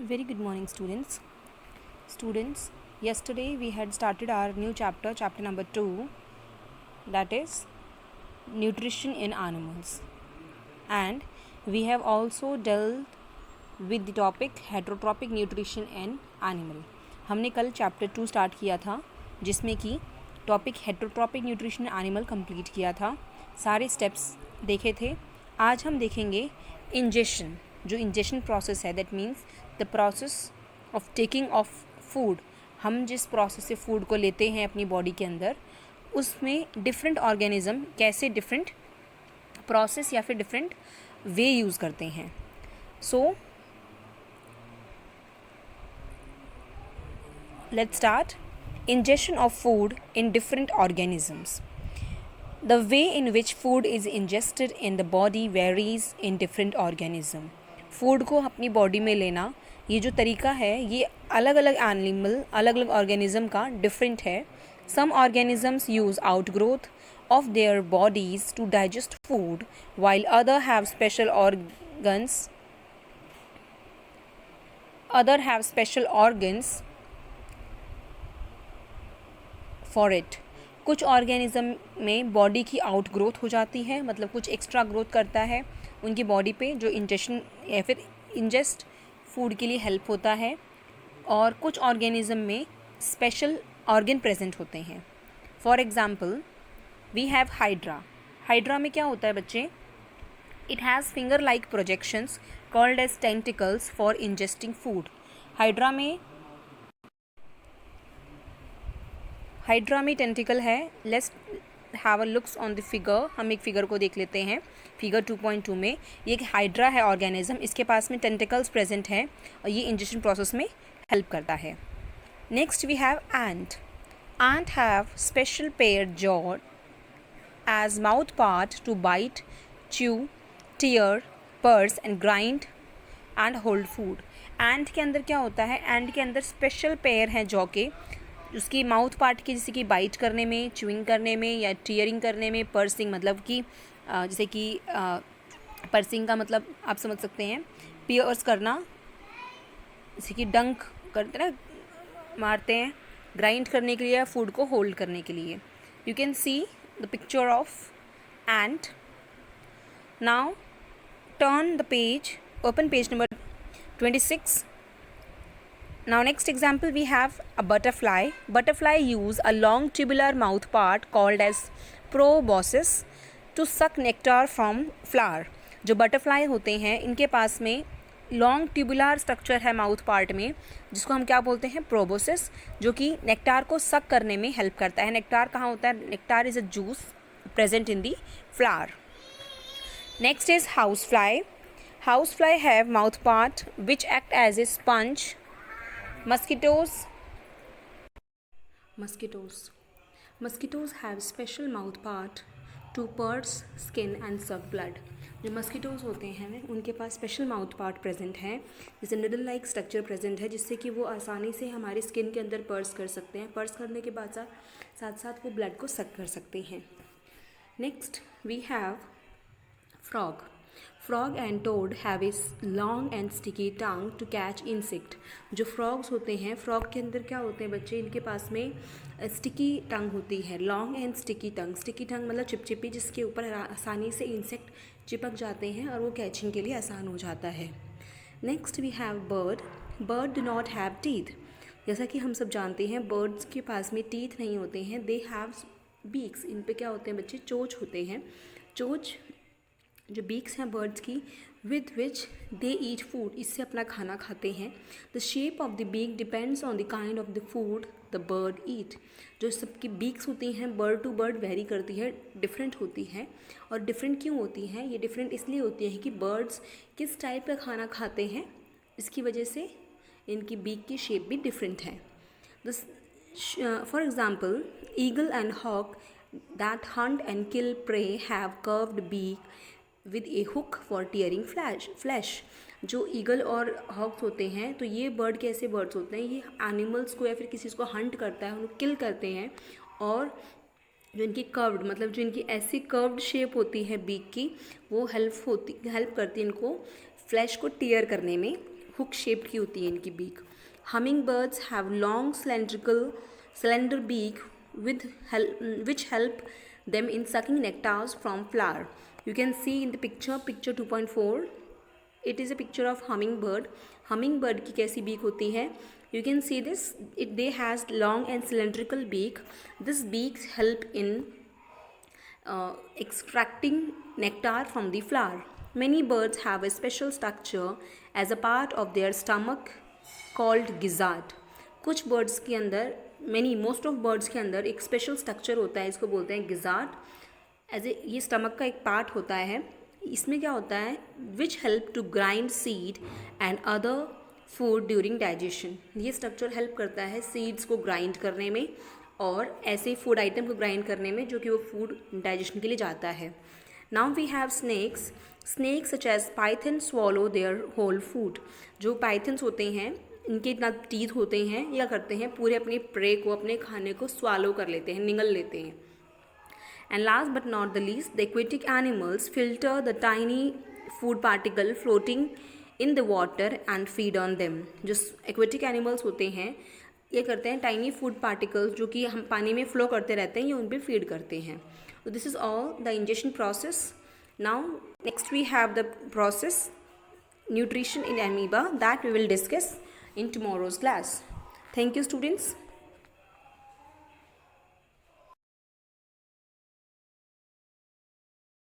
Very good morning, students. Students, yesterday we had started our new chapter, chapter number 2, that is nutrition in animals. And we have also dealt with the topic heterotrophic nutrition in animal. हमने कल chapter 2 start किया था, जिसमें कि topic heterotrophic nutrition animal complete किया था, सारे steps देखे थे. आज हम देखेंगे इंजेशन. जो इंजेशन प्रोसेस है, that means the process of taking of food. हम जिस प्रोसेस से फूड को लेते हैं अपनी बॉडी के अंदर, उसमें डिफरेंट ऑर्गेनिज्म कैसे डिफरेंट प्रोसेस या फिर डिफरेंट वे यूज़ करते हैं. सो let's start. Ingestion of food in different organisms. The way in which food is ingested in the body varies in different organism. Food को अपनी बॉडी में लेना, ये जो तरीका है, ये अलग अलग एनिमल, अलग अलग ऑर्गेनिज्म का डिफरेंट है. Some organisms use outgrowth of their bodies to digest food, while other have special organs for it. कुछ ऑर्गेनिज्म में बॉडी की आउट ग्रोथ हो जाती है, मतलब कुछ एक्स्ट्रा ग्रोथ करता है उनकी बॉडी पे, जो इंजेशन या फिर इंजेस्ट फूड के लिए हेल्प होता है. और कुछ ऑर्गेनिज्म में स्पेशल ऑर्गन प्रेजेंट होते हैं. For example we have hydra. Hydra में क्या होता है बच्चे? It has finger like projections called as tentacles for ingesting food. Hydra में टेंटिकल है. Let's have a looks on the figure. हम एक फिगर को देख लेते हैं. फिगर 2.2 में ये एक हाइड्रा है ऑर्गेनिज्म. इसके पास में टेंटिकल्स प्रेजेंट हैं और ये इंजेक्शन प्रोसेस में हेल्प करता है. Next we have ant. Ant have special paired jaw as mouth part to bite, chew, tear, pierce and grind and hold food. Ant के अंदर क्या होता है? एंट के अंदर स्पेशल पेयर हैं जॉ के, उसकी माउथ पार्ट की, जैसे कि बाइट करने में, च्यूइंग करने में या टीयरिंग करने में. पर्सिंग मतलब कि जैसे कि पर्सिंग का मतलब आप समझ सकते हैं, पियर्स करना, जैसे कि डंक करते ना, मारते हैं. ग्राइंड करने के लिए या फूड को होल्ड करने के लिए. You can see the picture of ant. Now turn the page, open page number 26. Now next example we have a butterfly. Butterfly use a long tubular mouth part called as proboscis to suck nectar from flower. जो butterfly होते हैं, इनके पास में long tubular structure है mouth part में, जिसको हम क्या बोलते हैं? प्रोबोसिस, जो कि नेक्टार को सक करने में हेल्प करता है. नेक्टार कहाँ होता है? Nectar is a juice present in the flower. Next is house fly. House fly have mouth part which act as a sponge. Mosquitoes have special mouth part to purse skin and suck blood. जो मस्किटोज़ होते हैं उनके पास special mouth part present है, जैसे needle like structure present है, जिससे कि वो आसानी से हमारी स्किन के अंदर पर्स कर सकते हैं. पर्स करने के बाद साथ साथ वो ब्लड को सक कर सकते हैं. Next we have frog. Frog and toad have a long and sticky tongue to catch insect. जो फ्रॉग्स होते हैं, फ्रॉग के अंदर क्या होते हैं बच्चे? इनके पास में स्टिकी टंग होती है, long and sticky tongue. Sticky tongue मतलब चिपचिपी, जिसके ऊपर आसानी से इंसेक्ट चिपक जाते हैं और वो कैचिंग के लिए आसान हो जाता है. Next we have bird. Bird do not have teeth. जैसा कि हम सब जानते हैं, बर्ड्स के पास में टीथ नहीं होते हैं. They have beaks. इन पे क्या होते हैं बच्चे? चोंच होते हैं. चोंच, जो बीक्स हैं बर्ड्स की, with which they eat food, इससे अपना खाना खाते हैं. The shape of the beak depends on the kind of the food the bird eat. जो सबकी बीक्स होती हैं बर्ड टू बर्ड वेरी करती है, डिफरेंट होती हैं. और डिफरेंट क्यों होती हैं? ये डिफरेंट इसलिए होती है कि बर्ड्स किस टाइप का खाना खाते हैं, इसकी वजह से इनकी बीक की शेप भी डिफरेंट है. For example eagle and hawk that hunt and kill prey have curved beak with a hook for tearing flesh. जो ईगल और हॉक्स होते हैं, तो ये बर्ड कैसे बर्ड्स होते हैं? ये एनिमल्स को या फिर किसी को हंट करता है, उनको किल करते हैं, और जो इनकी कर्व्ड मतलब जो इनकी ऐसी कर्व्ड शेप होती है बीक की, वो हेल्प करती है इनको फ्लैश को टीयर करने में, हुक शेप्ड की होती है इनकी beak. Humming birds have long slender beak which help them in sucking nectars from flower. You can see in the picture 2.4. It is a picture of hummingbird. Hummingbird की कैसी beak होती है? You can see this. They has long and cylindrical beak. This beaks help in extracting nectar from the flower. Many birds have a special structure as a part of their stomach called gizzard. कुछ birds के अंदर most of birds के अंदर एक special structure होता है, इसको बोलते हैं gizzard. ये स्टमक का एक पार्ट होता है. इसमें क्या होता है? Which help to grind seed and other food during digestion. ये स्ट्रक्चर हेल्प करता है सीड्स को ग्राइंड करने में और ऐसे फूड आइटम को ग्राइंड करने में जो कि वो फूड डाइजेशन के लिए जाता है. Now we have snakes. Snakes such as python swallow their whole food. जो पाइथन्स होते हैं इनके इतना टीथ होते हैं, या करते हैं पूरे अपने प्रे को, अपने खाने को स्वालो कर लेते हैं, निगल लेते हैं. And last but not the least, the aquatic animals filter the tiny food particle floating in the water and feed on them. जो aquatic animals होते हैं ये करते हैं tiny food particles जो कि हम पानी में flow करते रहते हैं, ये उन पर feed करते हैं. So this is all the ingestion process. Now next we have the process nutrition in amoeba that we will discuss in tomorrow's class. Thank you students.